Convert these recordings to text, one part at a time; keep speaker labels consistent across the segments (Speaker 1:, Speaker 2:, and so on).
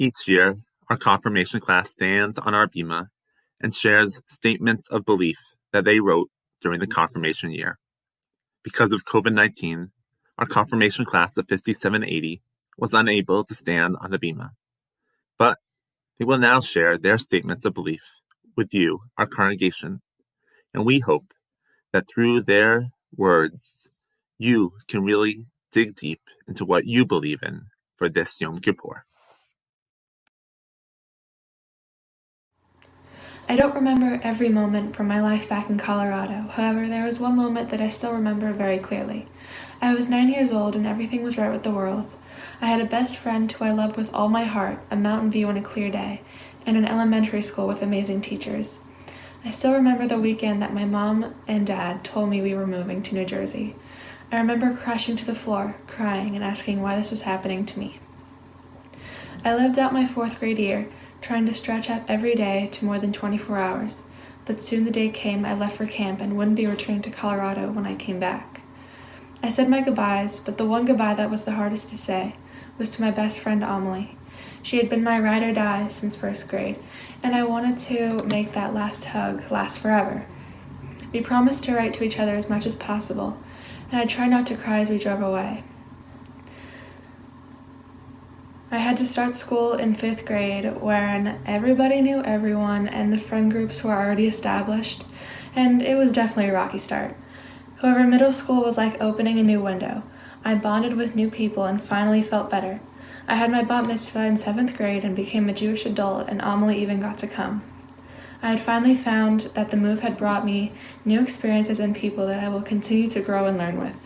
Speaker 1: Each year, our confirmation class stands on our bima and shares statements of belief that they wrote during the confirmation year. Because of COVID-19, our confirmation class of 5780 was unable to stand on the bima, but they will now share their statements of belief with you, our congregation, and we hope that through their words, you can really dig deep into what you believe in for this Yom Kippur.
Speaker 2: I don't remember every moment from my life back in Colorado. However, there was one moment that I still remember very clearly. I was 9 years old and everything was right with the world. I had a best friend who I loved with all my heart, a mountain view on a clear day, and an elementary school with amazing teachers. I still remember the weekend that my mom and dad told me we were moving to New Jersey. I remember crashing to the floor, crying, and asking why this was happening to me. I lived out my 4th grade year, trying to stretch out every day to more than 24 hours, but soon the day came I left for camp and wouldn't be returning to Colorado when I came back. I said my goodbyes, but the one goodbye that was the hardest to say was to my best friend Amelie. She had been my ride or die since 1st grade, and I wanted to make that last hug last forever. We promised to write to each other as much as possible, and I tried not to cry as we drove away. I had to start school in 5th grade when everybody knew everyone and the friend groups were already established, and it was definitely a rocky start. However, middle school was like opening a new window. I bonded with new people and finally felt better. I had my bat mitzvah in 7th grade and became a Jewish adult, and Amelie even got to come. I had finally found that the move had brought me new experiences and people that I will continue to grow and learn with.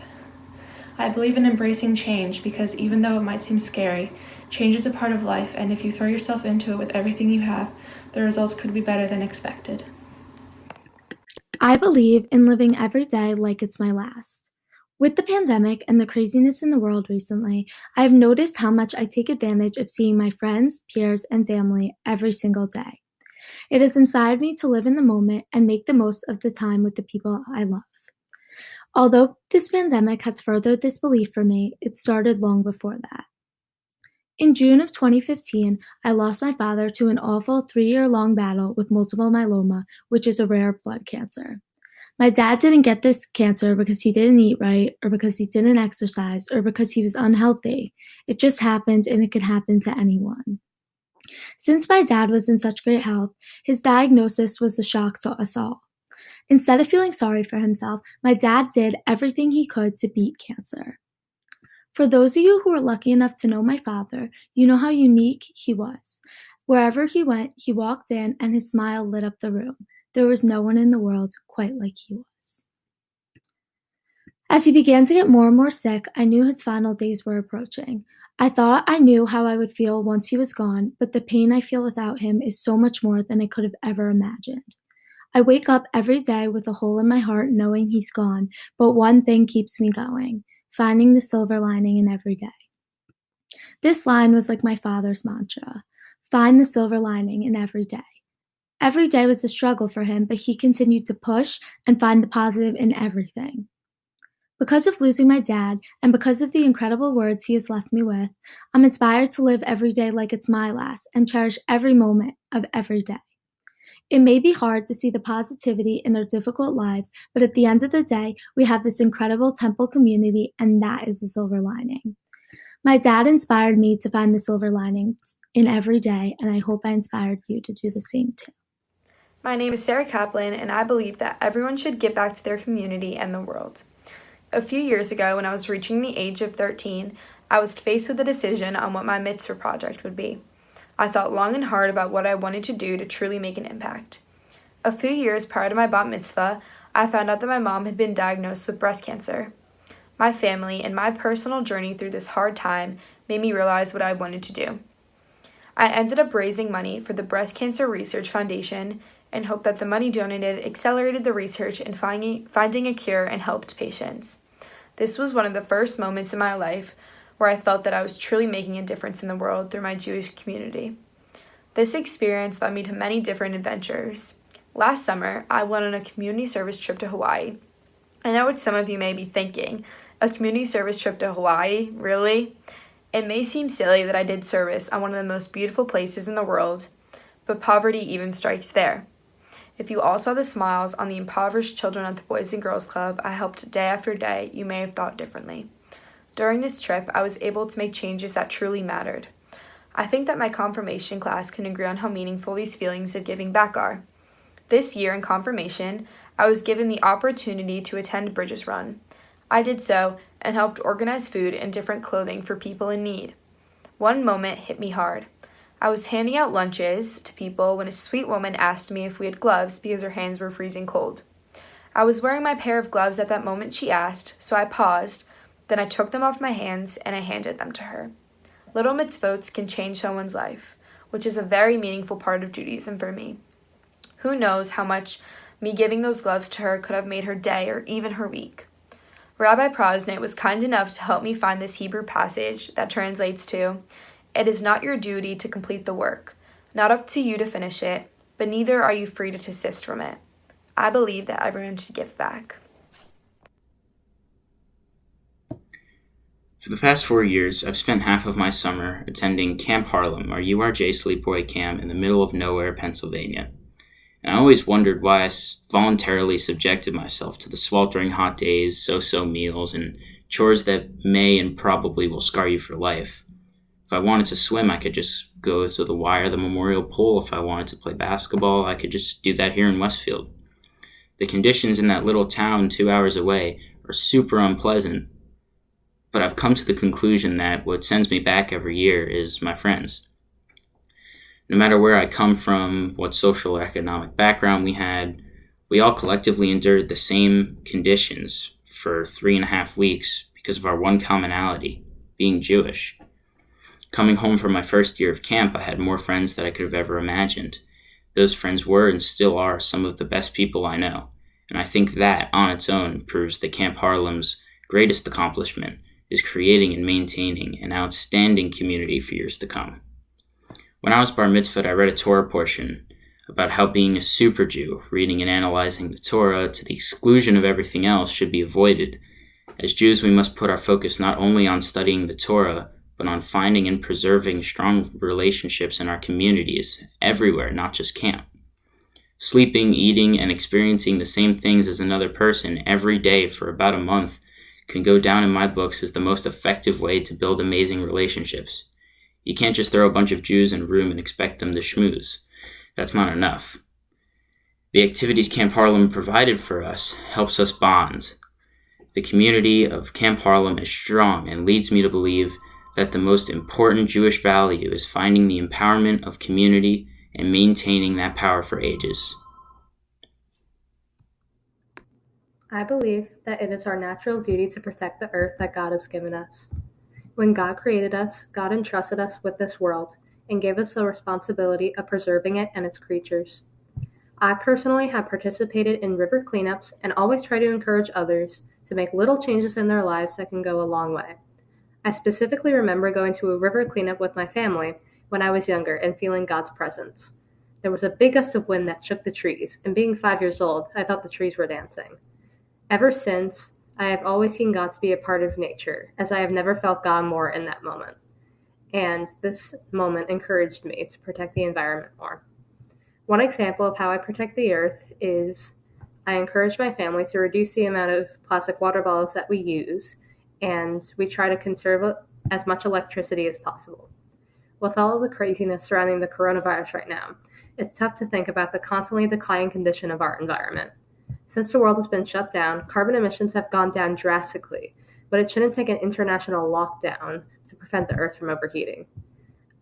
Speaker 2: I believe in embracing change because even though it might seem scary, change is a part of life, and if you throw yourself into it with everything you have, the results could be better than expected.
Speaker 3: I believe in living every day like it's my last. With the pandemic and the craziness in the world recently, I have noticed how much I take advantage of seeing my friends, peers, and family every single day. It has inspired me to live in the moment and make the most of the time with the people I love. Although this pandemic has furthered this belief for me, it started long before that. In June of 2015, I lost my father to an awful 3-year-long battle with multiple myeloma, which is a rare blood cancer. My dad didn't get this cancer because he didn't eat right, or because he didn't exercise, or because he was unhealthy. It just happened, and it could happen to anyone. Since my dad was in such great health, his diagnosis was a shock to us all. Instead of feeling sorry for himself, my dad did everything he could to beat cancer. For those of you who are lucky enough to know my father, you know how unique he was. Wherever he went, he walked in and his smile lit up the room. There was no one in the world quite like he was. As he began to get more and more sick, I knew his final days were approaching. I thought I knew how I would feel once he was gone, but the pain I feel without him is so much more than I could have ever imagined. I wake up every day with a hole in my heart knowing he's gone, but one thing keeps me going, finding the silver lining in every day. This line was like my father's mantra, find the silver lining in every day. Every day was a struggle for him, but he continued to push and find the positive in everything. Because of losing my dad, and because of the incredible words he has left me with, I'm inspired to live every day like it's my last and cherish every moment of every day. It may be hard to see the positivity in our difficult lives, but at the end of the day, we have this incredible temple community, and that is the silver lining. My dad inspired me to find the silver linings in every day, and I hope I inspired you to do the same too.
Speaker 4: My name is Sarah Kaplan, and I believe that everyone should give back to their community and the world. A few years ago, when I was reaching the age of 13, I was faced with a decision on what my mitzvah project would be. I thought long and hard about what I wanted to do to truly make an impact. A few years prior to my bat mitzvah, I found out that my mom had been diagnosed with breast cancer. My family and my personal journey through this hard time made me realize what I wanted to do. I ended up raising money for the Breast Cancer Research Foundation and hoped that the money donated accelerated the research in finding a cure and helped patients. This was one of the first moments in my life where I felt that I was truly making a difference in the world through my Jewish community. This experience led me to many different adventures. Last summer, I went on a community service trip to Hawaii. I know what some of you may be thinking, a community service trip to Hawaii, really? It may seem silly that I did service on one of the most beautiful places in the world, but poverty even strikes there. If you all saw the smiles on the impoverished children at the Boys and Girls Club I helped day after day, you may have thought differently. During this trip, I was able to make changes that truly mattered. I think that my confirmation class can agree on how meaningful these feelings of giving back are. This year in confirmation, I was given the opportunity to attend Bridges Run. I did so and helped organize food and different clothing for people in need. One moment hit me hard. I was handing out lunches to people when a sweet woman asked me if we had gloves because her hands were freezing cold. I was wearing my pair of gloves at that moment she asked, so I paused, then I took them off my hands and I handed them to her. Little mitzvot can change someone's life, which is a very meaningful part of Judaism for me. Who knows how much me giving those gloves to her could have made her day or even her week. Rabbi Prosnit was kind enough to help me find this Hebrew passage that translates to, "It is not your duty to complete the work, not up to you to finish it, but neither are you free to desist from it." I believe that everyone should give back.
Speaker 5: For the past 4 years, I've spent half of my summer attending Camp Harlem, our URJ sleepaway camp in the middle of nowhere, Pennsylvania. And I always wondered why I voluntarily subjected myself to the sweltering hot days, so-so meals, and chores that may and probably will scar you for life. If I wanted to swim, I could just go to the wire, the memorial pool. If I wanted to play basketball, I could just do that here in Westfield. The conditions in that little town 2 hours away are super unpleasant, but I've come to the conclusion that what sends me back every year is my friends. No matter where I come from, what social or economic background we had, we all collectively endured the same conditions for 3.5 weeks because of our one commonality, being Jewish. Coming home from my first year of camp, I had more friends than I could have ever imagined. Those friends were and still are some of the best people I know, and I think that, on its own, proves that Camp Harlem's greatest accomplishment is creating and maintaining an outstanding community for years to come. When I was bar mitzvahed, I read a Torah portion about how being a super Jew, reading and analyzing the Torah to the exclusion of everything else, should be avoided. As Jews, we must put our focus not only on studying the Torah, but on finding and preserving strong relationships in our communities, everywhere, not just camp. Sleeping, eating, and experiencing the same things as another person every day for about a month can go down in my books as the most effective way to build amazing relationships. You can't just throw a bunch of Jews in a room and expect them to schmooze. That's not enough. The activities Camp Harlem provided for us helps us bond. The community of Camp Harlem is strong and leads me to believe that the most important Jewish value is finding the empowerment of community and maintaining that power for ages.
Speaker 6: I believe that it is our natural duty to protect the earth that God has given us. When God created us, God entrusted us with this world and gave us the responsibility of preserving it and its creatures. I personally have participated in river cleanups and always try to encourage others to make little changes in their lives that can go a long way. I specifically remember going to a river cleanup with my family when I was younger and feeling God's presence. There was a big gust of wind that shook the trees, and being 5 years old, I thought the trees were dancing. Ever since, I have always seen God to be a part of nature, as I have never felt God more in that moment. And this moment encouraged me to protect the environment more. One example of how I protect the earth is I encourage my family to reduce the amount of plastic water bottles that we use, and we try to conserve as much electricity as possible. With all of the craziness surrounding the coronavirus right now, it's tough to think about the constantly declining condition of our environment. Since the world has been shut down, carbon emissions have gone down drastically, but it shouldn't take an international lockdown to prevent the earth from overheating.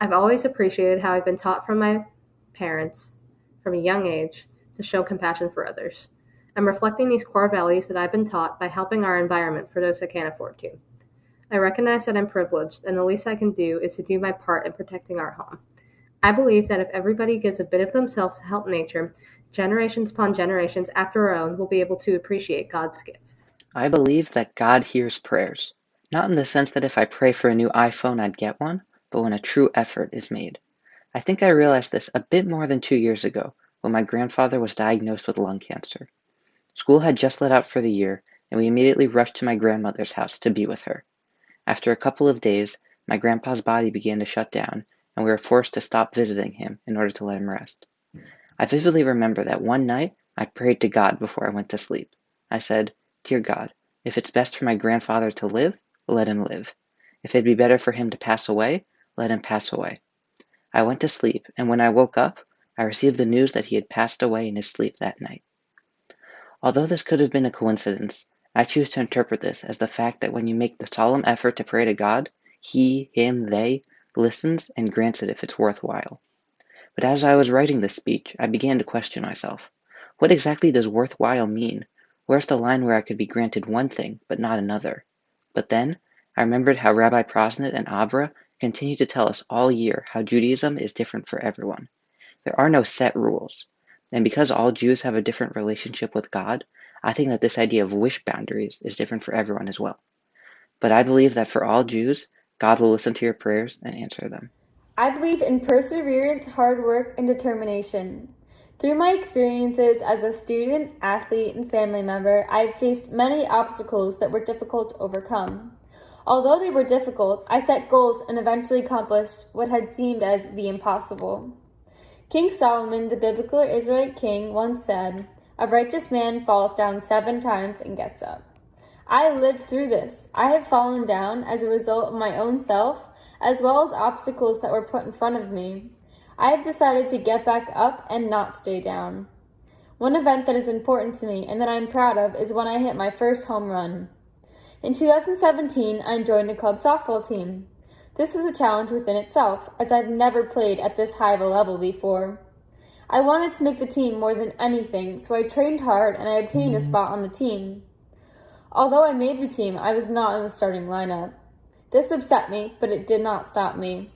Speaker 6: I've always appreciated how I've been taught from my parents from a young age to show compassion for others. I'm reflecting these core values that I've been taught by helping our environment for those that can't afford to. I recognize that I'm privileged, and the least I can do is to do my part in protecting our home. I believe that if everybody gives a bit of themselves to help nature, generations upon generations after our own will be able to appreciate God's gift.
Speaker 7: I believe that God hears prayers, not in the sense that if I pray for a new iPhone, I'd get one, but when a true effort is made. I think I realized this a bit more than 2 years ago when my grandfather was diagnosed with lung cancer. School had just let out for the year, and we immediately rushed to my grandmother's house to be with her. After a couple of days, my grandpa's body began to shut down, and we were forced to stop visiting him in order to let him rest. I vividly remember that one night I prayed to God before I went to sleep. I said, "Dear God, if it's best for my grandfather to live, let him live. If it'd be better for him to pass away, let him pass away." I went to sleep, and when I woke up, I received the news that he had passed away in his sleep that night. Although this could have been a coincidence, I choose to interpret this as the fact that when you make the solemn effort to pray to God, He, Him, they listens and grants it if it's worthwhile. But as I was writing this speech, I began to question myself. What exactly does worthwhile mean? Where's the line where I could be granted one thing, but not another? But then, I remembered how Rabbi Prosnit and Abra continue to tell us all year how Judaism is different for everyone. There are no set rules. And because all Jews have a different relationship with God, I think that this idea of wish boundaries is different for everyone as well. But I believe that for all Jews, God will listen to your prayers and answer them.
Speaker 4: I believe in perseverance, hard work, and determination. Through my experiences as a student, athlete, and family member, I have faced many obstacles that were difficult to overcome. Although they were difficult, I set goals and eventually accomplished what had seemed as the impossible. King Solomon, the biblical Israelite king, once said, "A righteous man falls down 7 times and gets up." I lived through this. I have fallen down as a result of my own self, as well as obstacles that were put in front of me. I have decided to get back up and not stay down. One event that is important to me and that I'm proud of is when I hit my first home run. In 2017, I joined a club softball team. This was a challenge within itself, as I've never played at this high of a level before. I wanted to make the team more than anything, so I trained hard and I obtained a spot on the team. Although I made the team, I was not in the starting lineup. This upset me, but it did not stop me.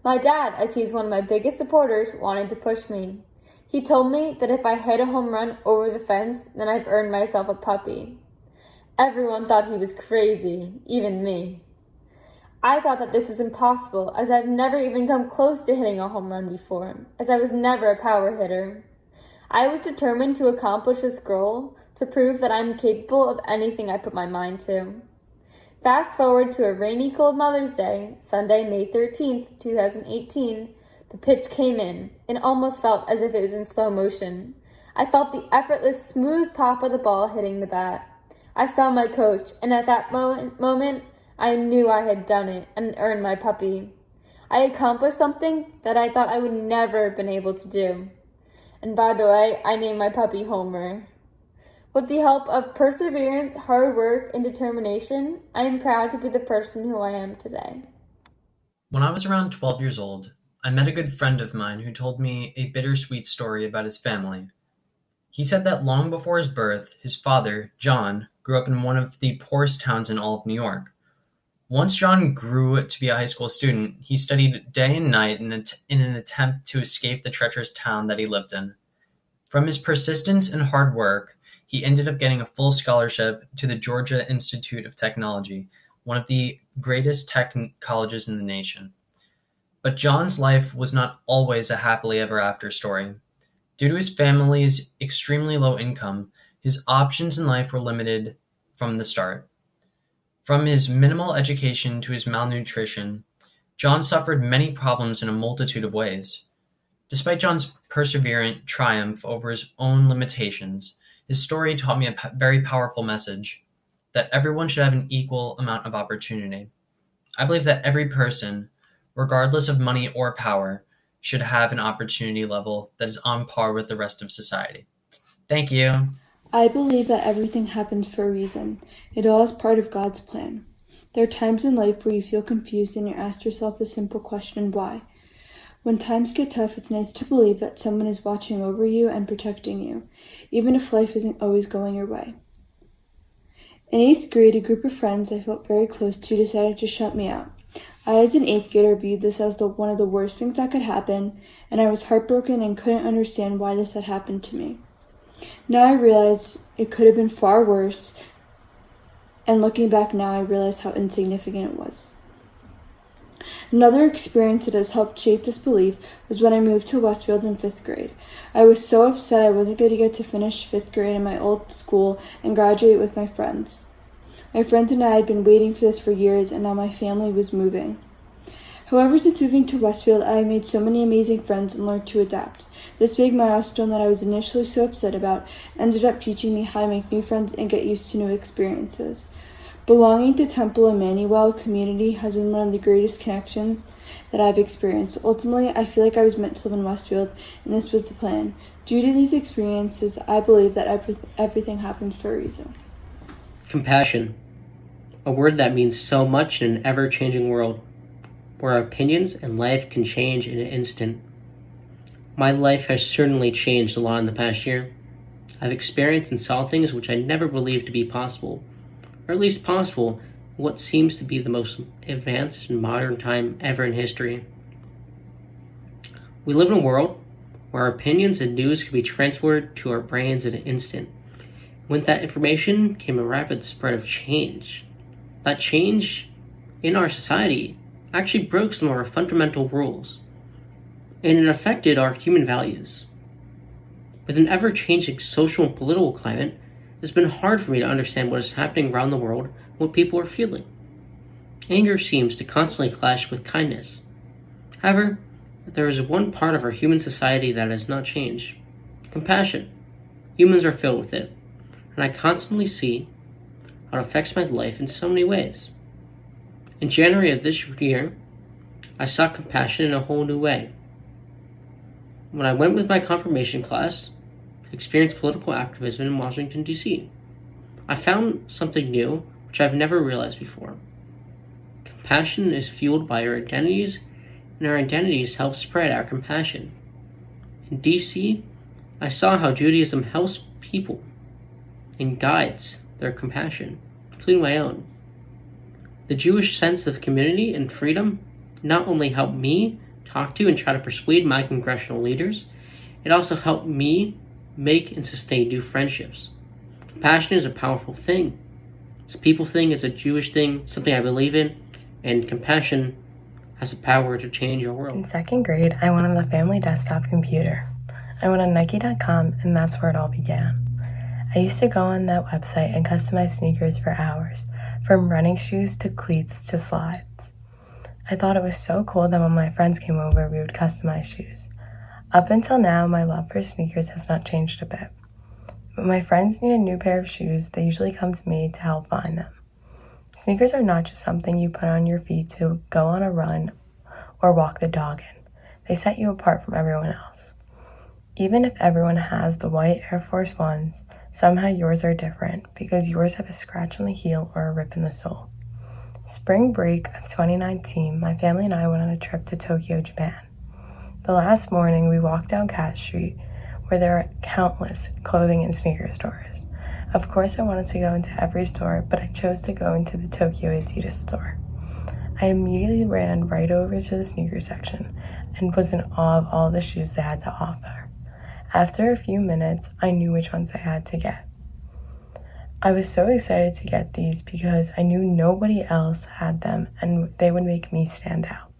Speaker 4: My dad, as he is one of my biggest supporters, wanted to push me. He told me that if I hit a home run over the fence, then I've earned myself a puppy. Everyone thought he was crazy, even me. I thought that this was impossible, as I've never even come close to hitting a home run before, as I was never a power hitter. I was determined to accomplish this goal, to prove that I'm capable of anything I put my mind to. Fast forward to a rainy, cold Mother's Day, Sunday, May 13th, 2018, the pitch came in, and almost felt as if it was in slow motion. I felt the effortless, smooth pop of the ball hitting the bat. I saw my coach, and at that moment, I knew I had done it and earned my puppy. I accomplished something that I thought I would never have been able to do. And by the way, I named my puppy Homer. With the help of perseverance, hard work, and determination, I am proud to be the person who I am today.
Speaker 8: When I was around 12 years old, I met a good friend of mine who told me a bittersweet story about his family. He said that long before his birth, his father, John, grew up in one of the poorest towns in all of New York. Once John grew to be a high school student, he studied day and night in an attempt to escape the treacherous town that he lived in. From his persistence and hard work, he ended up getting a full scholarship to the Georgia Institute of Technology, one of the greatest tech colleges in the nation. But John's life was not always a happily ever after story. Due to his family's extremely low income, his options in life were limited from the start. From his minimal education to his malnutrition, John suffered many problems in a multitude of ways. Despite John's perseverant triumph over his own limitations, his story taught me a very powerful message, that everyone should have an equal amount of opportunity. I believe that every person, regardless of money or power, should have an opportunity level that is on par with the rest of society. Thank you.
Speaker 9: I believe that everything happens for a reason. It all is part of God's plan. There are times in life where you feel confused and you ask yourself a simple question, why? When times get tough, it's nice to believe that someone is watching over you and protecting you, even if life isn't always going your way. In 8th grade, a group of friends I felt very close to decided to shut me out. I, as an 8th grader, viewed this as one of the worst things that could happen, and I was heartbroken and couldn't understand why this had happened to me. Now I realize it could have been far worse, and looking back now, I realize how insignificant it was. Another experience that has helped shape this belief was when I moved to Westfield in 5th grade. I was so upset I wasn't going to get to finish 5th grade in my old school and graduate with my friends. My friends and I had been waiting for this for years, and now my family was moving. However, since moving to Westfield, I have made so many amazing friends and learned to adapt. This big milestone that I was initially so upset about ended up teaching me how to make new friends and get used to new experiences. Belonging to Temple Emanu-El community has been one of the greatest connections that I've experienced. Ultimately, I feel like I was meant to live in Westfield, and this was the plan. Due to these experiences, I believe that everything happened for a reason.
Speaker 10: Compassion, a word that means so much in an ever-changing world, where our opinions and life can change in an instant. My life has certainly changed a lot in the past year. I've experienced and saw things which I never believed to be possible, or at least possible in what seems to be the most advanced and modern time ever in history. We live in a world where our opinions and news can be transferred to our brains in an instant. With that information came a rapid spread of change. That change in our society actually broke some of our fundamental rules, and it affected our human values. With an ever-changing social and political climate, it's been hard for me to understand what is happening around the world and what people are feeling. Anger seems to constantly clash with kindness. However, there is one part of our human society that has not changed: compassion. Humans are filled with it, and I constantly see how it affects my life in so many ways. In January of this year, I saw compassion in a whole new way. When I went with my confirmation class to experience political activism in Washington, D.C., I found something new which I've never realized before. Compassion is fueled by our identities, and our identities help spread our compassion. In D.C., I saw how Judaism helps people and guides their compassion, including my own. The Jewish sense of community and freedom not only helped me talk to and try to persuade my congressional leaders, it also helped me make and sustain new friendships. Compassion is a powerful thing. It's a people thing, it's a Jewish thing, something I believe in, and compassion has the power to change our world.
Speaker 11: In second grade, I went on the family desktop computer. I went on Nike.com, and that's where it all began. I used to go on that website and customize sneakers for hours, from running shoes to cleats to slides. I thought it was so cool that when my friends came over, we would customize shoes. Up until now, my love for sneakers has not changed a bit. When my friends need a new pair of shoes, they usually come to me to help find them. Sneakers are not just something you put on your feet to go on a run or walk the dog in. They set you apart from everyone else. Even if everyone has the white Air Force Ones, somehow yours are different because yours have a scratch on the heel or a rip in the sole. Spring break of 2019, my family and I went on a trip to Tokyo, Japan. The last morning, we walked down Cat Street, where there are countless clothing and sneaker stores. Of course, I wanted to go into every store, but I chose to go into the Tokyo Adidas store. I immediately ran right over to the sneaker section and was in awe of all the shoes they had to offer. After a few minutes, I knew which ones I had to get. I was so excited to get these because I knew nobody else had them and they would make me stand out.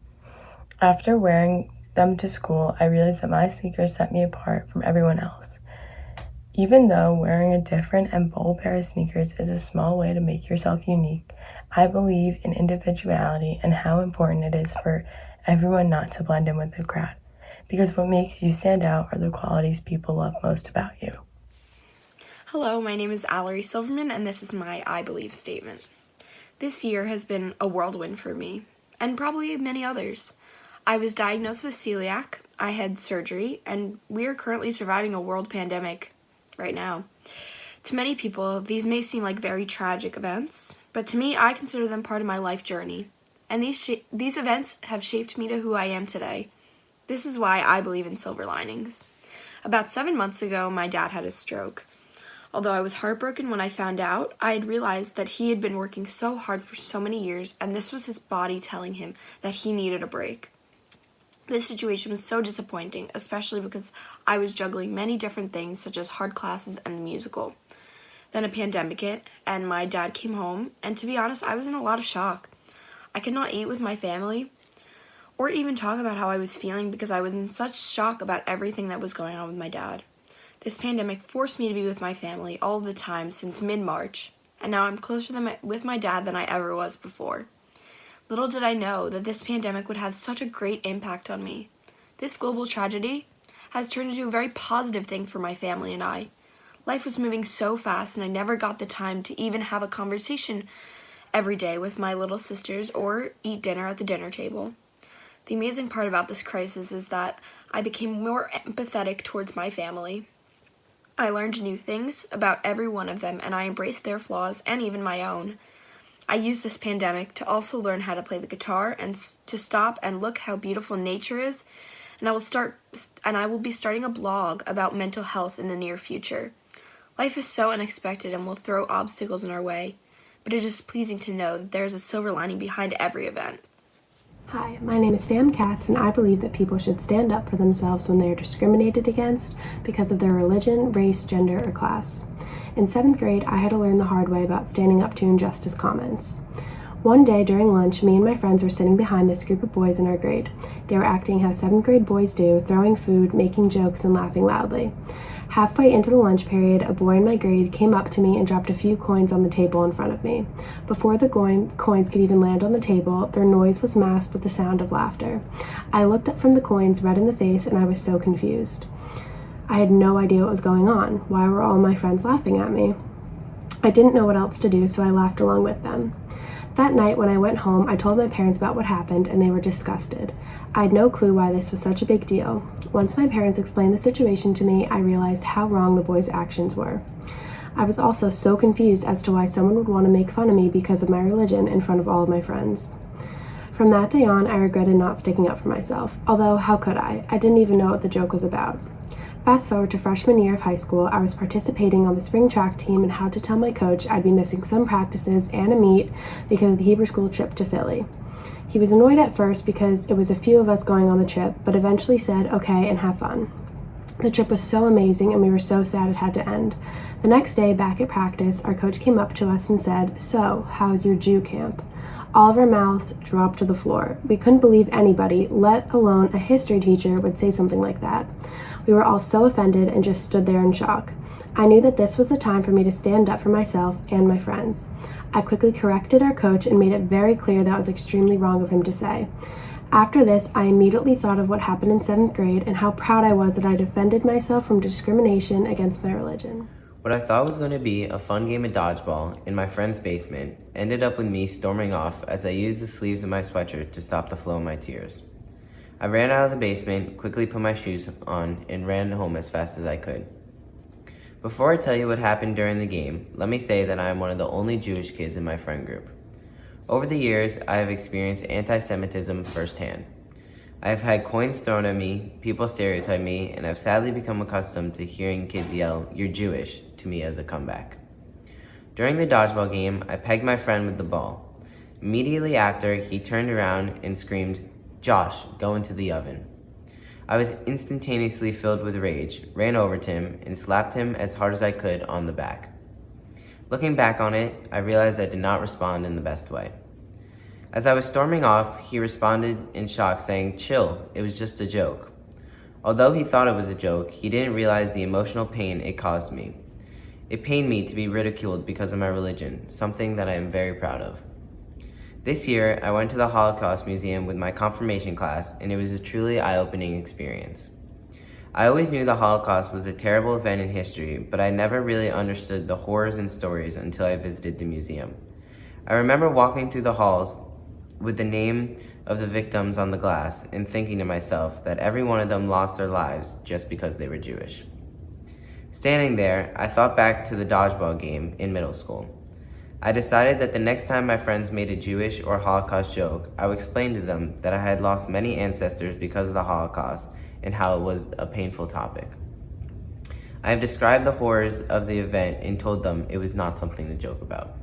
Speaker 11: After wearing them to school, I realized that my sneakers set me apart from everyone else. Even though wearing a different and bold pair of sneakers is a small way to make yourself unique, I believe in individuality and how important it is for everyone not to blend in with the crowd, because what makes you stand out are the qualities people love most about you.
Speaker 12: Hello, my name is Allery Silverman, and this is my I Believe statement. This year has been a whirlwind for me, and probably many others. I was diagnosed with celiac, I had surgery, and we are currently surviving a world pandemic right now. To many people, these may seem like very tragic events, but to me, I consider them part of my life journey. And these events have shaped me to who I am today. This is why I believe in silver linings. About 7 months ago, my dad had a stroke. Although I was heartbroken when I found out, I had realized that he had been working so hard for so many years, and this was his body telling him that he needed a break. This situation was so disappointing, especially because I was juggling many different things such as hard classes and the musical. Then a pandemic hit, and my dad came home, and to be honest, I was in a lot of shock. I could not eat with my family or even talk about how I was feeling because I was in such shock about everything that was going on with my dad. This pandemic forced me to be with my family all the time since mid-March. and now I'm closer with my dad than I ever was before. Little did I know that this pandemic would have such a great impact on me. This global tragedy has turned into a very positive thing for my family and I. Life was moving so fast, and I never got the time to even have a conversation every day with my little sisters or eat dinner at the dinner table. The amazing part about this crisis is that I became more empathetic towards my family. I learned new things about every one of them, and I embraced their flaws and even my own. I used this pandemic to also learn how to play the guitar and to stop and look how beautiful nature is, and I will be starting a blog about mental health in the near future. Life is so unexpected and will throw obstacles in our way, but it is pleasing to know that there is a silver lining behind every event.
Speaker 13: Hi, my name is Sam Katz, and I believe that people should stand up for themselves when they are discriminated against because of their religion, race, gender, or class. In 7th grade, I had to learn the hard way about standing up to injustice comments. One day during lunch, me and my friends were sitting behind this group of boys in our grade. They were acting how 7th grade boys do, throwing food, making jokes, and laughing loudly. Halfway into the lunch period, a boy in my grade came up to me and dropped a few coins on the table in front of me. Before the coins could even land on the table, their noise was masked with the sound of laughter. I looked up from the coins, red in the face, and I was so confused. I had no idea what was going on. Why were all my friends laughing at me? I didn't know what else to do, so I laughed along with them. That night, when I went home, I told my parents about what happened, and they were disgusted. I had no clue why this was such a big deal. Once my parents explained the situation to me, I realized how wrong the boys' actions were. I was also so confused as to why someone would want to make fun of me because of my religion in front of all of my friends. From that day on, I regretted not sticking up for myself, although how could I? I didn't even know what the joke was about. Fast forward to freshman year of high school, I was participating on the spring track team and had to tell my coach I'd be missing some practices and a meet because of the Hebrew school trip to Philly. He was annoyed at first because it was a few of us going on the trip, but eventually said, okay, and have fun. The trip was so amazing and we were so sad it had to end. The next day, back at practice, our coach came up to us and said, "So, how's your Jew camp?" All of our mouths dropped to the floor. We couldn't believe anybody, let alone a history teacher, would say something like that. We were all so offended and just stood there in shock. I knew that this was the time for me to stand up for myself and my friends. I quickly corrected our coach and made it very clear that was extremely wrong of him to say. After this, I immediately thought of what happened in 7th grade and how proud I was that I defended myself from discrimination against my religion.
Speaker 14: What I thought was going to be a fun game of dodgeball in my friend's basement ended up with me storming off as I used the sleeves of my sweatshirt to stop the flow of my tears. I ran out of the basement, quickly put my shoes on, and ran home as fast as I could. Before I tell you what happened during the game, let me say that I am one of the only Jewish kids in my friend group. Over the years, I have experienced anti-Semitism firsthand. I have had coins thrown at me, people stereotype me, and I've sadly become accustomed to hearing kids yell, "You're Jewish," to me as a comeback. During the dodgeball game, I pegged my friend with the ball. Immediately after, he turned around and screamed, "Josh, go into the oven." I was instantaneously filled with rage, ran over to him, and slapped him as hard as I could on the back. Looking back on it, I realized I did not respond in the best way. As I was storming off, he responded in shock saying, "Chill, it was just a joke." Although he thought it was a joke, he didn't realize the emotional pain it caused me. It pained me to be ridiculed because of my religion, something that I am very proud of. This year, I went to the Holocaust Museum with my confirmation class, and it was a truly eye-opening experience. I always knew the Holocaust was a terrible event in history, but I never really understood the horrors and stories until I visited the museum. I remember walking through the halls with the name of the victims on the glass and thinking to myself that every one of them lost their lives just because they were Jewish. Standing there, I thought back to the dodgeball game in middle school. I decided that the next time my friends made a Jewish or Holocaust joke, I would explain to them that I had lost many ancestors because of the Holocaust and how it was a painful topic. I have described the horrors of the event and told them it was not something to joke about.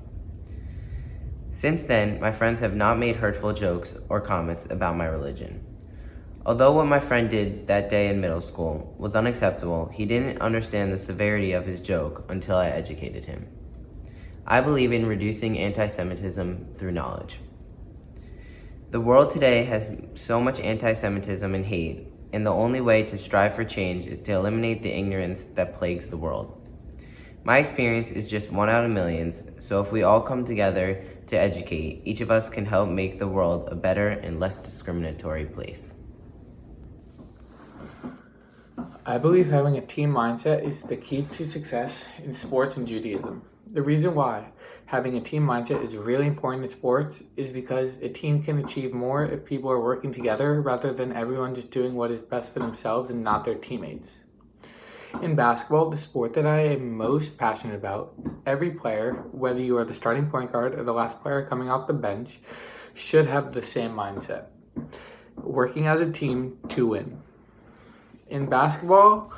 Speaker 14: Since then, my friends have not made hurtful jokes or comments about my religion. Although what my friend did that day in middle school was unacceptable, he didn't understand the severity of his joke until I educated him. I believe in reducing anti-Semitism through knowledge. The world today has so much anti-Semitism and hate, and the only way to strive for change is to eliminate the ignorance that plagues the world. My experience is just one out of millions, so if we all come together to educate, each of us can help make the world a better and less discriminatory place.
Speaker 15: I believe having a team mindset is the key to success in sports and Judaism. The reason why having a team mindset is really important in sports is because a team can achieve more if people are working together rather than everyone just doing what is best for themselves and not their teammates. In basketball, the sport that I am most passionate about, every player, whether you are the starting point guard or the last player coming off the bench, should have the same mindset. Working as a team to win. In basketball,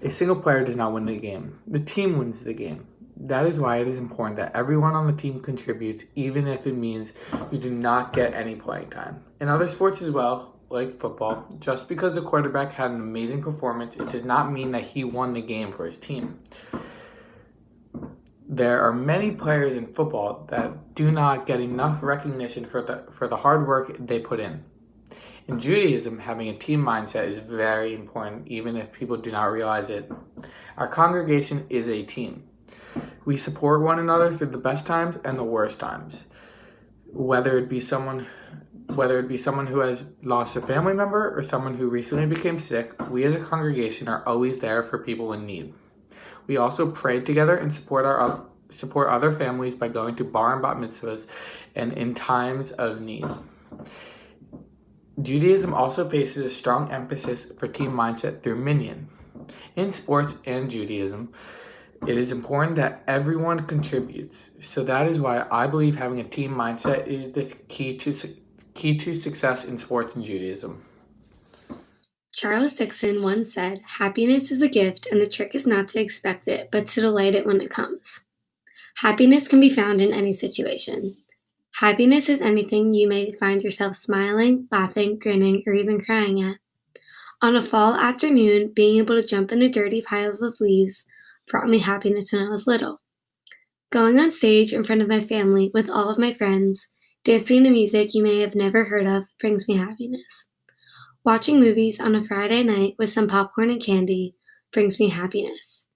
Speaker 15: a single player does not win the game. The team wins the game. That is why it is important that everyone on the team contributes, even if it means you do not get any playing time. In other sports as well, like football, just because the quarterback had an amazing performance, it does not mean that he won the game for his team. There are many players in football that do not get enough recognition for the hard work they put in. In Judaism, having a team mindset is very important, even if people do not realize it. Our congregation is a team. We support one another through the best times and the worst times. Whether it be someone who has lost a family member or someone who recently became sick, we as a congregation are always there for people in need. We also pray together and support other families by going to bar and bat mitzvahs and in times of need. Judaism also places a strong emphasis for team mindset through minyan. In sports and Judaism, it is important that everyone contributes. So that is why I believe having a team mindset is the key to success in sports and Judaism.
Speaker 16: Charles Dickens once said, "Happiness is a gift, and the trick is not to expect it, but to delight it when it comes." Happiness can be found in any situation. Happiness is anything you may find yourself smiling, laughing, grinning, or even crying at. On a fall afternoon, being able to jump in a dirty pile of leaves brought me happiness when I was little. Going on stage in front of my family with all of my friends, dancing to music you may have never heard of, brings me happiness. Watching movies on a Friday night with some popcorn and candy brings me happiness.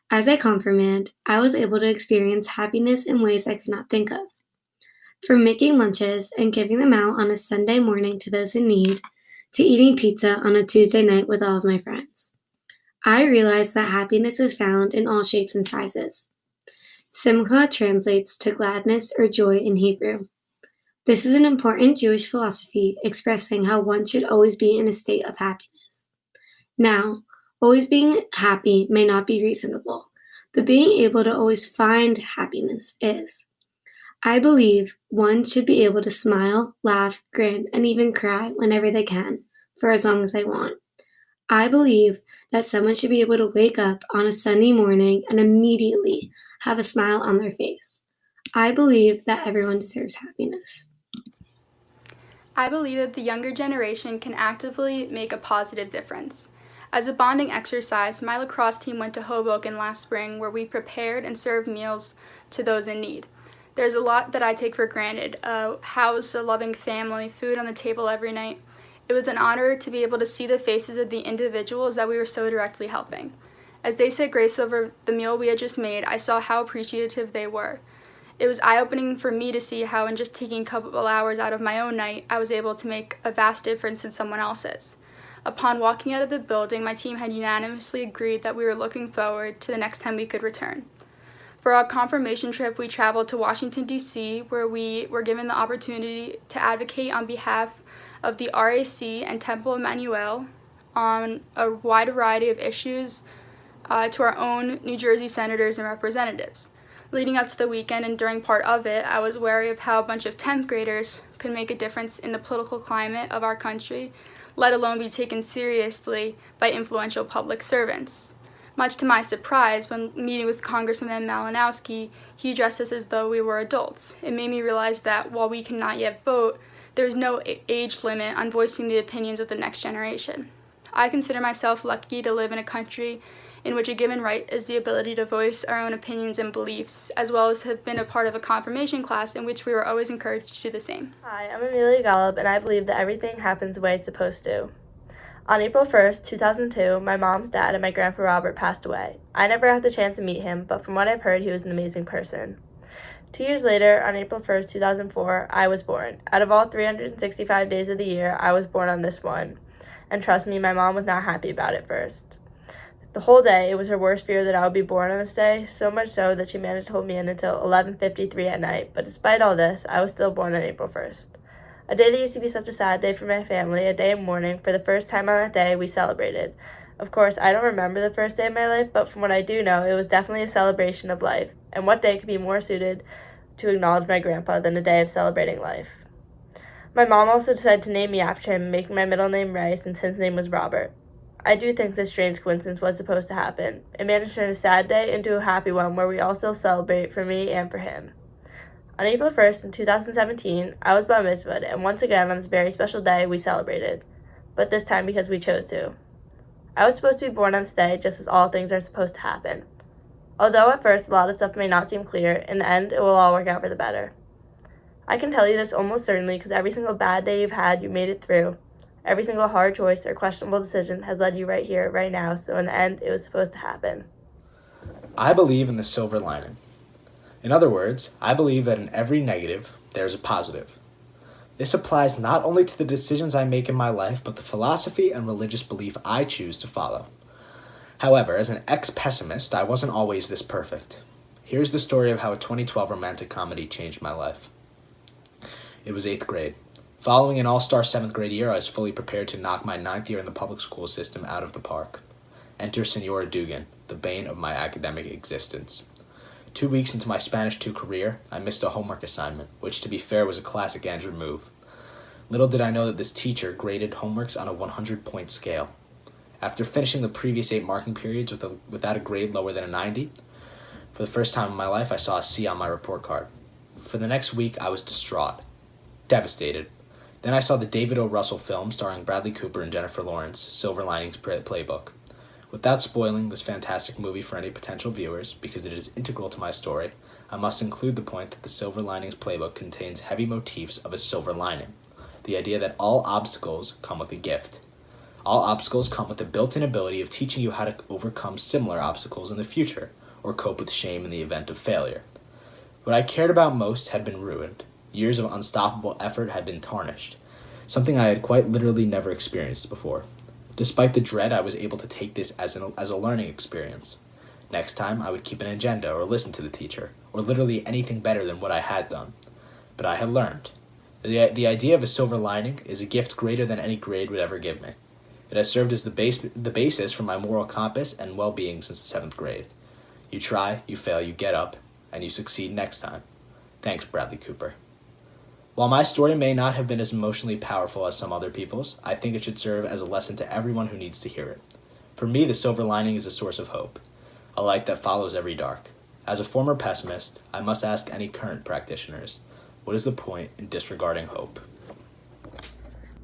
Speaker 16: As a confirmand, I was able to experience happiness in ways I could not think of. From making lunches and giving them out on a Sunday morning to those in need, to eating pizza on a Tuesday night with all of my friends. I realized that happiness is found in all shapes and sizes. Simcha translates to gladness or joy in Hebrew. This is an important Jewish philosophy expressing how one should always be in a state of happiness. Now, always being happy may not be reasonable, but being able to always find happiness is. I believe one should be able to smile, laugh, grin, and even cry whenever they can, for as long as they want. I believe that someone should be able to wake up on a sunny morning and immediately have a smile on their face. I believe that everyone deserves happiness.
Speaker 4: I believe that the younger generation can actively make a positive difference. As a bonding exercise, my lacrosse team went to Hoboken last spring where we prepared and served meals to those in need. There's a lot that I take for granted: a house, a loving family, food on the table every night. It was an honor to be able to see the faces of the individuals that we were so directly helping. As they said grace over the meal we had just made, I saw how appreciative they were. It was eye-opening for me to see how in just taking a couple hours out of my own night, I was able to make a vast difference in someone else's. Upon walking out of the building, my team had unanimously agreed that we were looking forward to the next time we could return. For our confirmation trip, we traveled to Washington, D.C., where we were given the opportunity to advocate on behalf of the RAC and Temple Emanu-El on a wide variety of issues to our own New Jersey senators and representatives. Leading up to the weekend and during part of it, I was wary of how a bunch of 10th graders could make a difference in the political climate of our country, let alone be taken seriously by influential public servants. Much to my surprise, when meeting with Congressman Malinowski, he addressed us as though we were adults. It made me realize that while we cannot yet vote, there is no age limit on voicing the opinions of the next generation. I consider myself lucky to live in a country in which a given right is the ability to voice our own opinions and beliefs, as well as have been a part of a confirmation class in which we were always encouraged to do the same.
Speaker 17: Hi, I'm Amelia Golub, and I believe that everything happens the way it's supposed to.
Speaker 4: On April 1st, 2002, my mom's dad and my grandpa Robert passed away. I never had the chance to meet him, but from what I've heard, he was an amazing person. 2 years later, on April 1st, 2004, I was born. Out of all 365 days of the year, I was born on this one. And trust me, my mom was not happy about it first. The whole day, it was her worst fear that I would be born on this day, so much so that she managed to hold me in until 11:53 at night. But despite all this, I was still born on April 1st. A day that used to be such a sad day for my family, a day of mourning. For the first time on that day, we celebrated. Of course, I don't remember the first day of my life, but from what I do know, it was definitely a celebration of life. And what day could be more suited to acknowledge my grandpa than a day of celebrating life? My mom also decided to name me after him, making my middle name Rice, since his name was Robert. I do think this strange coincidence was supposed to happen. It managed to turn a sad day into a happy one where we all still celebrate for me and for him. On April 1st in 2017, I was bar mitzvahed, and once again on this very special day we celebrated, but this time because we chose to. I was supposed to be born on this day just as all things are supposed to happen. Although at first a lot of stuff may not seem clear, in the end it will all work out for the better. I can tell you this almost certainly because every single bad day you've had, you made it through. Every single hard choice or questionable decision has led you right here, right now, so in the end, it was supposed to happen.
Speaker 17: I believe in the silver lining. In other words, I believe that in every negative, there's a positive. This applies not only to the decisions I make in my life, but the philosophy and religious belief I choose to follow. However, as an ex-pessimist, I wasn't always this perfect. Here's the story of how a 2012 romantic comedy changed my life. It was 8th grade. Following an all-star 7th grade year, I was fully prepared to knock my 9th year in the public school system out of the park. Enter Senora Dugan, the bane of my academic existence. 2 weeks into my Spanish 2 career, I missed a homework assignment, which to be fair was a classic Andrew move. Little did I know that this teacher graded homeworks on a 100-point scale. After finishing the previous 8 marking periods without a grade lower than a 90, for the first time in my life I saw a C on my report card. For the next week I was distraught, devastated. Then I saw the David O. Russell film starring Bradley Cooper and Jennifer Lawrence, Silver Linings Playbook. Without spoiling this fantastic movie for any potential viewers, because it is integral to my story, I must include the point that the Silver Linings Playbook contains heavy motifs of a silver lining, the idea that all obstacles come with a gift. All obstacles come with the built-in ability of teaching you how to overcome similar obstacles in the future, or cope with shame in the event of failure. What I cared about most had been ruined. Years of unstoppable effort had been tarnished, something I had quite literally never experienced before. Despite the dread, I was able to take this as a learning experience. Next time, I would keep an agenda or listen to the teacher, or literally anything better than what I had done. But I had learned. The idea of a silver lining is a gift greater than any grade would ever give me. It has served as the basis for my moral compass and well-being since the 7th grade. You try, you fail, you get up, and you succeed next time. Thanks, Bradley Cooper. While my story may not have been as emotionally powerful as some other people's, I think it should serve as a lesson to everyone who needs to hear it. For me, the silver lining is a source of hope, a light that follows every dark. As a former pessimist, I must ask any current practitioners, what is the point in disregarding hope?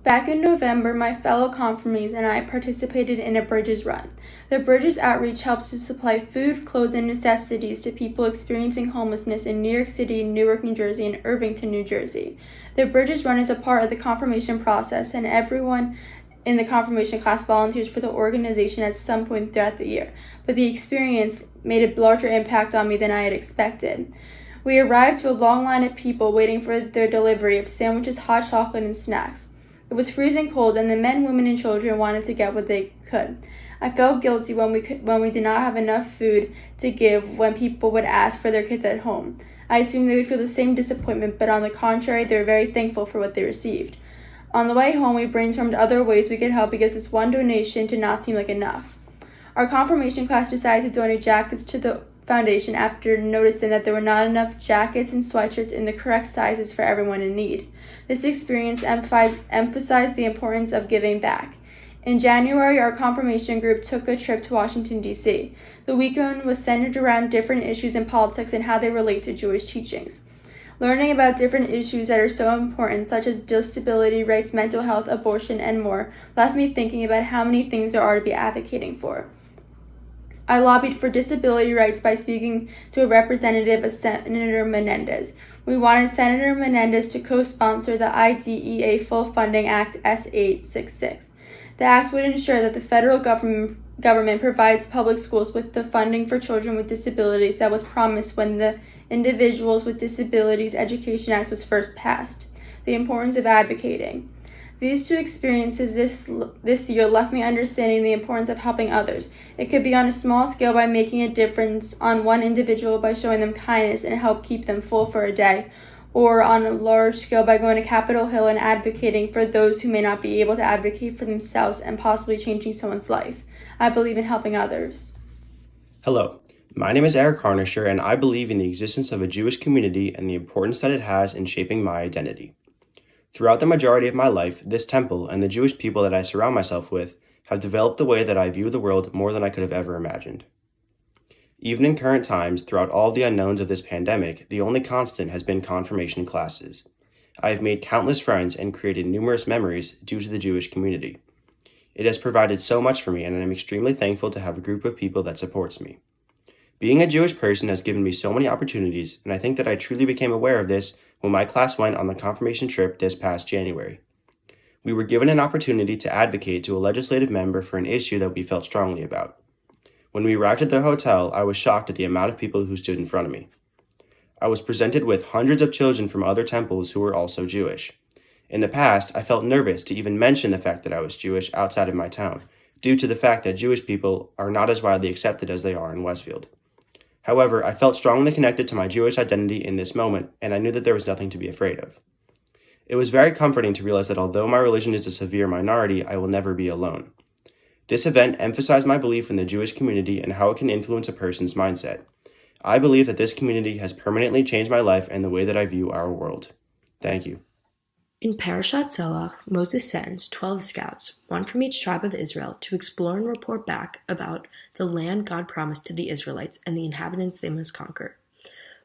Speaker 2: Back in November, my fellow confirmees and I participated in a Bridges Run. The Bridges outreach helps to supply food, clothes, and necessities to people experiencing homelessness in New York City, Newark, New Jersey, and Irvington, New Jersey. The Bridges Run is a part of the confirmation process, and everyone in the confirmation class volunteers for the organization at some point throughout the year, but the experience made a larger impact on me than I had expected. We arrived to a long line of people waiting for their delivery of sandwiches, hot chocolate, and snacks. It was freezing cold, and the men, women, and children wanted to get what they could. I felt guilty when we did not have enough food to give when people would ask for their kids at home. I assumed they would feel the same disappointment, but on the contrary, they were very thankful for what they received. On the way home, we brainstormed other ways we could help because this one donation did not seem like enough. Our confirmation class decided to donate jackets to the foundation after noticing that there were not enough jackets and sweatshirts in the correct sizes for everyone in need. This experience emphasized the importance of giving back. In January, our confirmation group took a trip to Washington, D.C. The weekend was centered around different issues in politics and how they relate to Jewish teachings. Learning about different issues that are so important, such as disability rights, mental health, abortion, and more, left me thinking about how many things there are to be advocating for. I lobbied for disability rights by speaking to a representative of Senator Menendez. We wanted Senator Menendez to co-sponsor the IDEA Full Funding Act S866.
Speaker 18: The act would ensure that the federal government provides public schools with the funding for children with disabilities that was promised when the Individuals with Disabilities Education Act was first passed. The importance of advocating. These two experiences this year left me understanding the importance of helping others. It could be on a small scale by making a difference on one individual by showing them kindness and help keep them full for a day, or on a large scale by going to Capitol Hill and advocating for those who may not be able to advocate for themselves and possibly changing someone's life. I believe in helping others.
Speaker 19: Hello, my name is Eric Harnisher, and I believe in the existence of a Jewish community and the importance that it has in shaping my identity. Throughout the majority of my life, this temple and the Jewish people that I surround myself with have developed the way that I view the world more than I could have ever imagined. Even in current times, throughout all the unknowns of this pandemic, the only constant has been confirmation classes. I have made countless friends and created numerous memories due to the Jewish community. It has provided so much for me, and I am extremely thankful to have a group of people that supports me. Being a Jewish person has given me so many opportunities, and I think that I truly became aware of this when my class went on the confirmation trip this past January. We were given an opportunity to advocate to a legislative member for an issue that we felt strongly about. When we arrived at the hotel, I was shocked at the amount of people who stood in front of me. I was presented with hundreds of children from other temples who were also Jewish. In the past, I felt nervous to even mention the fact that I was Jewish outside of my town, due to the fact that Jewish people are not as widely accepted as they are in Westfield. However, I felt strongly connected to my Jewish identity in this moment, and I knew that there was nothing to be afraid of. It was very comforting to realize that although my religion is a severe minority, I will never be alone. This event emphasized my belief in the Jewish community and how it can influence a person's mindset. I believe that this community has permanently changed my life and the way that I view our world. Thank you.
Speaker 11: In Parashat Selach, Moses sentenced 12 scouts, one from each tribe of Israel, to explore and report back about the land God promised to the Israelites and the inhabitants they must conquer.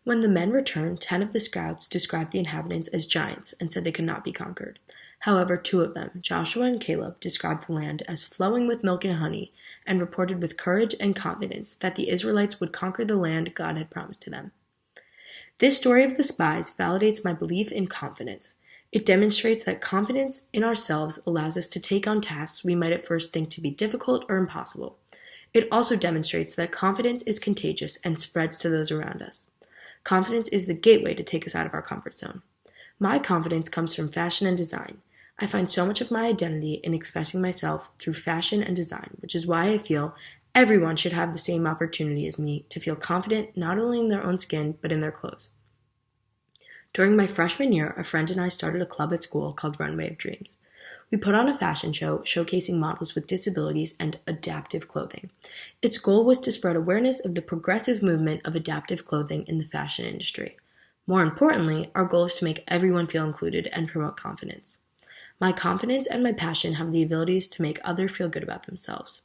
Speaker 11: When the men returned, 10 of the scouts described the inhabitants as giants and said they could not be conquered. However, 2 of them, Joshua and Caleb, described the land as flowing with milk and honey and reported with courage and confidence that the Israelites would conquer the land God had promised to them. This story of the spies validates my belief in confidence. It demonstrates that confidence in ourselves allows us to take on tasks we might at first think to be difficult or impossible. It also demonstrates that confidence is contagious and spreads to those around us. Confidence is the gateway to take us out of our comfort zone. My confidence comes from fashion and design. I find so much of my identity in expressing myself through fashion and design, which is why I feel everyone should have the same opportunity as me to feel confident not only in their own skin, but in their clothes. During my freshman year, a friend and I started a club at school called Runway of Dreams. We put on a fashion show showcasing models with disabilities and adaptive clothing. Its goal was to spread awareness of the progressive movement of adaptive clothing in the fashion industry. More importantly, our goal is to make everyone feel included and promote confidence. My confidence and my passion have the abilities to make others feel good about themselves.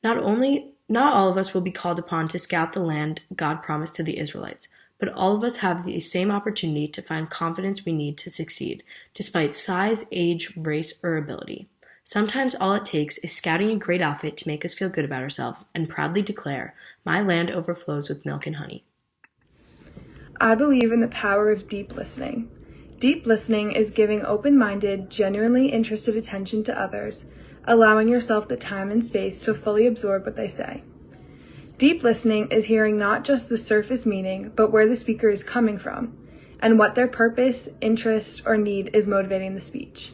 Speaker 11: Not all of us will be called upon to scout the land God promised to the Israelites, but all of us have the same opportunity to find confidence we need to succeed, despite size, age, race, or ability. Sometimes all it takes is scouting a great outfit to make us feel good about ourselves and proudly declare, "My land overflows with milk and honey."
Speaker 20: I believe in the power of deep listening. Deep listening is giving open-minded, genuinely interested attention to others, allowing yourself the time and space to fully absorb what they say. Deep listening is hearing not just the surface meaning, but where the speaker is coming from, and what their purpose, interest, or need is motivating the speech.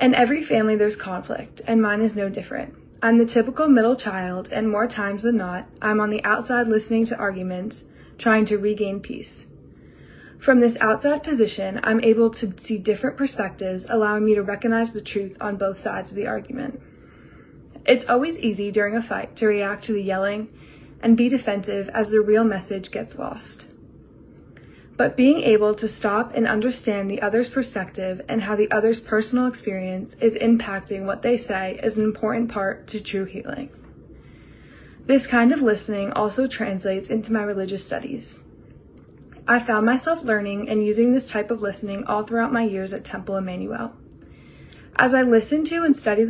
Speaker 20: In every family there's conflict, and mine is no different. I'm the typical middle child, and more times than not, I'm on the outside listening to arguments, trying to regain peace. From this outside position, I'm able to see different perspectives, allowing me to recognize the truth on both sides of the argument. It's always easy during a fight to react to the yelling and be defensive as the real message gets lost. But being able to stop and understand the other's perspective and how the other's personal experience is impacting what they say is an important part to true healing. This kind of listening also translates into my religious studies. I found myself learning and using this type of listening all throughout my years at Temple Emanu-El. As I listen to and study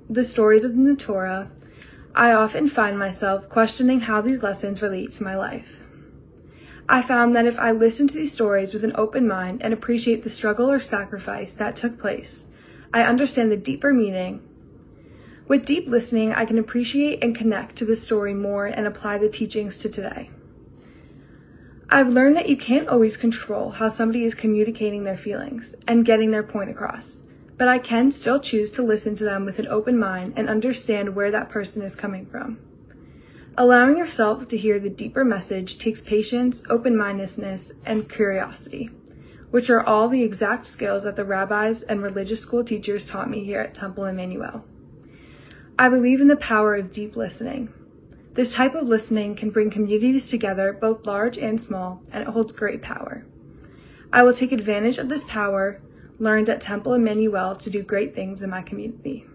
Speaker 20: the stories of the Torah, I often find myself questioning how these lessons relate to my life. I found that if I listen to these stories with an open mind and appreciate the struggle or sacrifice that took place, I understand the deeper meaning With deep listening, I can appreciate and connect to the story more and apply the teachings to today. I've learned that you can't always control how somebody is communicating their feelings and getting their point across, but I can still choose to listen to them with an open mind and understand where that person is coming from. Allowing yourself to hear the deeper message takes patience, open-mindedness, and curiosity, which are all the exact skills that the rabbis and religious school teachers taught me here at Temple Emanu-El. I believe in the power of deep listening. This type of listening can bring communities together, both large and small, and it holds great power. I will take advantage of this power learned at Temple Emanu-El to do great things in my community.